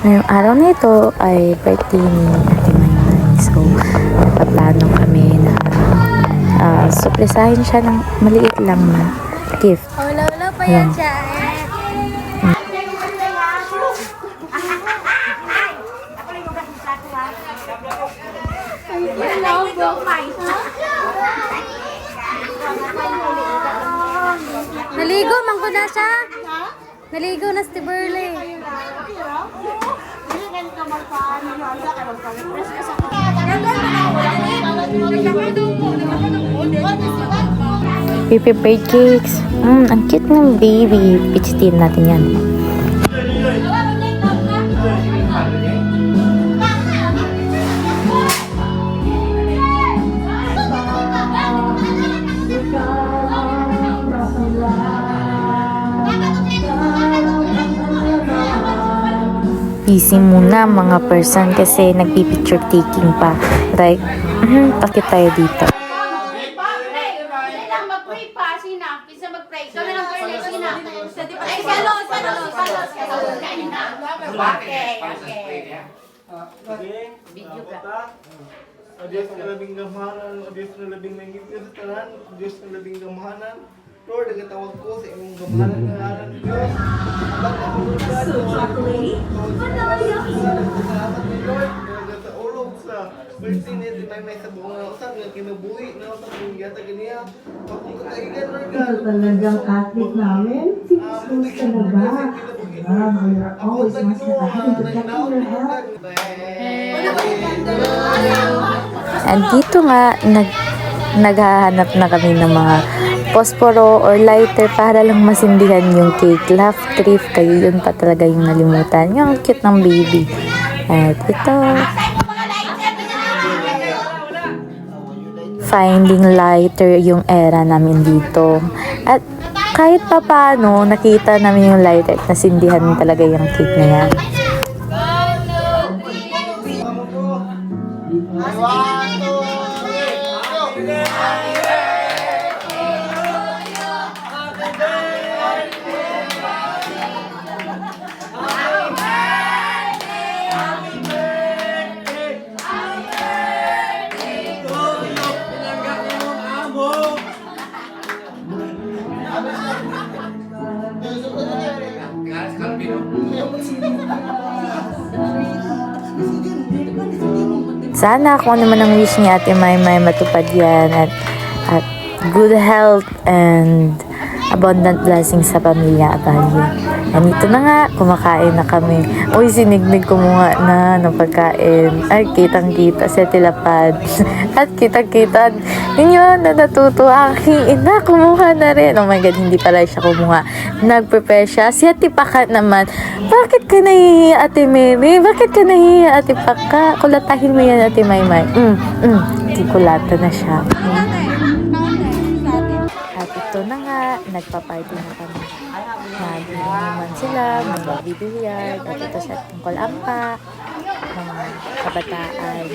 Ngayong araw na ito ay birthday ni Ate Maymay. So, paplano kami na surpresahin siya ng maliit lang na gift. Wala pa yan siya. Naligo, mangko na siya. Naligo na si Burley. Prepared cakes. Ang cute ng baby. Pichitin natin yan. Busy muna mga person kasi nagpipicture taking pa. Like, bakit tayo dito? Diyos na labing gamahanan, Diyos na labing nangipid sa tanan, Diyos na labing gamahanan. Lord, nagatawag ko sa imong gamahanan ng aran ng Diyos. Salamat ni Lord, sa ulog sa birthday ni Ate Maymay sa buong nausan, nga kinabuhi na ako sa pagigata ganiya. Akong kakaigan, Lord God. Ito talagang athlete namin. 6 schools talaga. We are always one step ahead in protecting your health. And dito nga, naghahanap na kami ng mga posporo or lighter para lang masindihan yung cake. Laugh thrift, kayo yun pa talaga yung nalimutan. Yung cute ng baby. At ito, finding lighter yung era namin dito. At kahit pa paano, nakita namin yung lighter at nasindihan talaga yung cake na yan. Sana kung ano man ang wish ni Ate Maymay matupad yan at good health and abundant blessings sa pamilya Abalyo. And ito na nga, kumakain na kami. Uy, sinignig ko muna na ng pagkain. Ay, kitang-kita sa tilapad. At kitang-kita, yun na natutuwa. Ina, kumuha na rin. Oh my God, hindi pala siya kumuha. Nag-prepare siya. Si Ate Paka naman, bakit ka nahihiya, Ate Mary? Bakit ka nahihiya, Ate Paka? Kulatahin mo yan, Ate Maymay. Di kulata na siya. At ito na nga, nagpa-party na kami. Nag-inuman sila, mag-bibiliard, at ito sa tungkol ampa, mga kabataan.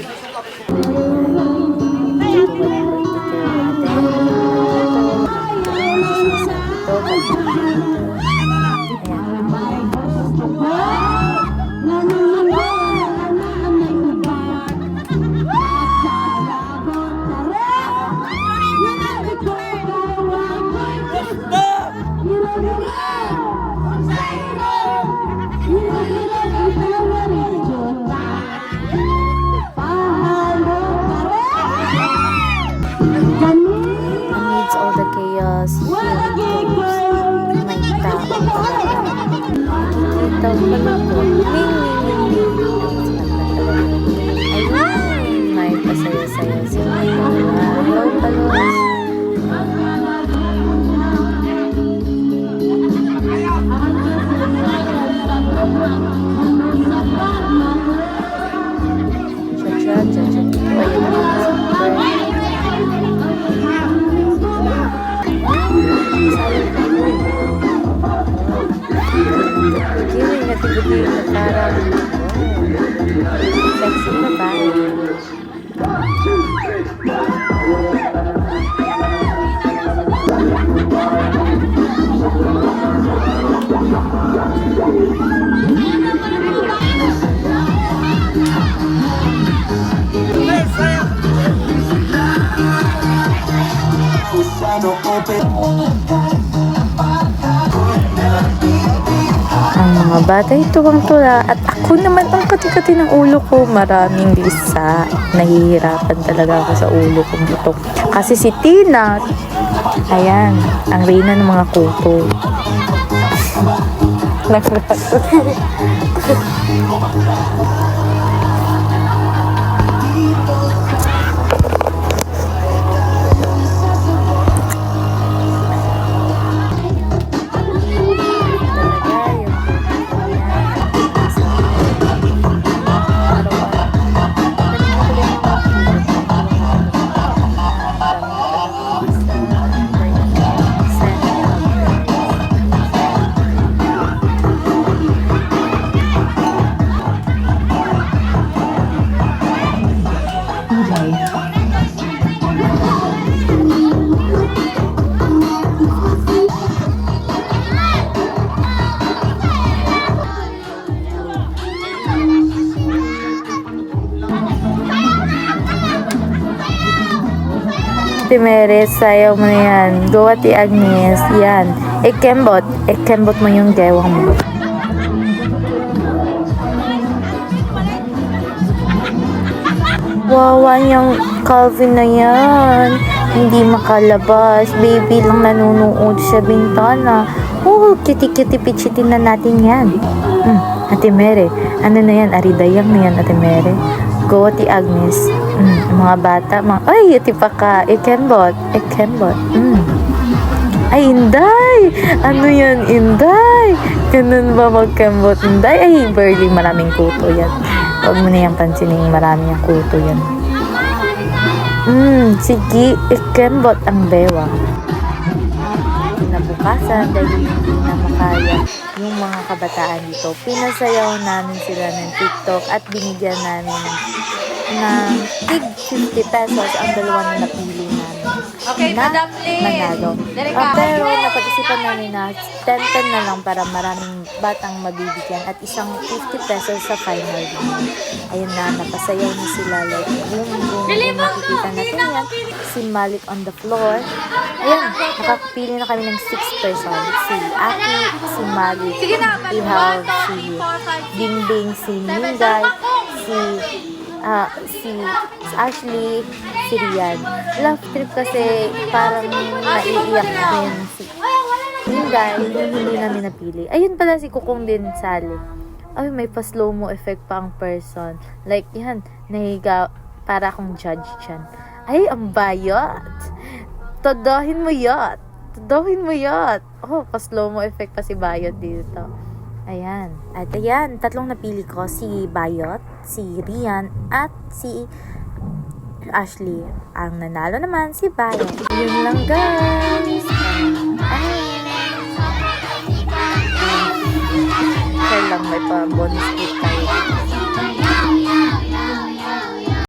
Amidst all the chaos, here it goes. May tao kikita mo ayun, may pasaya-saya sila. Hello, palos. Sexy na ba? bata ay tuwang-tuwa. At ako naman ang kati-kati ng ulo ko. Maraming lisa. Nahihirapan talaga ako sa ulo kong buto. Kasi si Tina, ayan, ang reyna ng mga kuto. Ate Mary, sayaw mo na yan. Go Ate Agnes. Yan. Ikembot. Ikembot mo yung gewang mo. Wawa niyang Calvin na yan. Hindi makalabas. Baby lang nanunood sa bintana. Oh, kitty-kitty pichitin na natin yan. Ate Mary, ano na yan? Aridayang na yan, Ate Mary. Go Ate Agnes. Mga bata, ay, iti pa ka. Ikembot. Ikembot. Ay, Inday! Ano yan, Inday? Ganun ba magkembot, Inday? Ay, Burley, maraming kuto yan. Huwag mo na yung pansinin, marami yung kuto yan. Sige, ikembot ang bewa. Kinabukasan, dahil hindi na makaya yung mga kabataan dito, pinasayaw namin sila ng TikTok at binigyan namin ng tig 50 pesos ang dalawa na napili namin. Okay, na Madam Lynn. nanalo. Dereka. Pero napag-isipan namin na 10-10 na lang para maraming batang mabibigyan at isang 50 pesos sa final game. Ayun na, napasayaw na sila. Like, boom, nakikita natin yan. Si Malik on the floor. Ayun, nakapili na kami ng 6 person. Si Aki, si Malik, Sige na, Ihaw, si Bingbing, si Minday, si Ashley, si Rian. Love trip kasi parang naiiyak din si Minday, yung hindi namin napili. Ayun pala si Kukong din sali. Ay, may pa-slow mo effect pa ang person. Like, yan, nahiga, para akong judge dyan. Ay, ang bayot! Todohin mo yat! Todohin mo yat! Oh, pa-slow mo effect pa si bayot dito. Ayan. At ayan, tatlong napili ko. Si Bayot, si Rian, at si Ashley. Ang nanalo naman, si Bayot. Yun lang, guys. Ay. Kaya lang may pa-bonus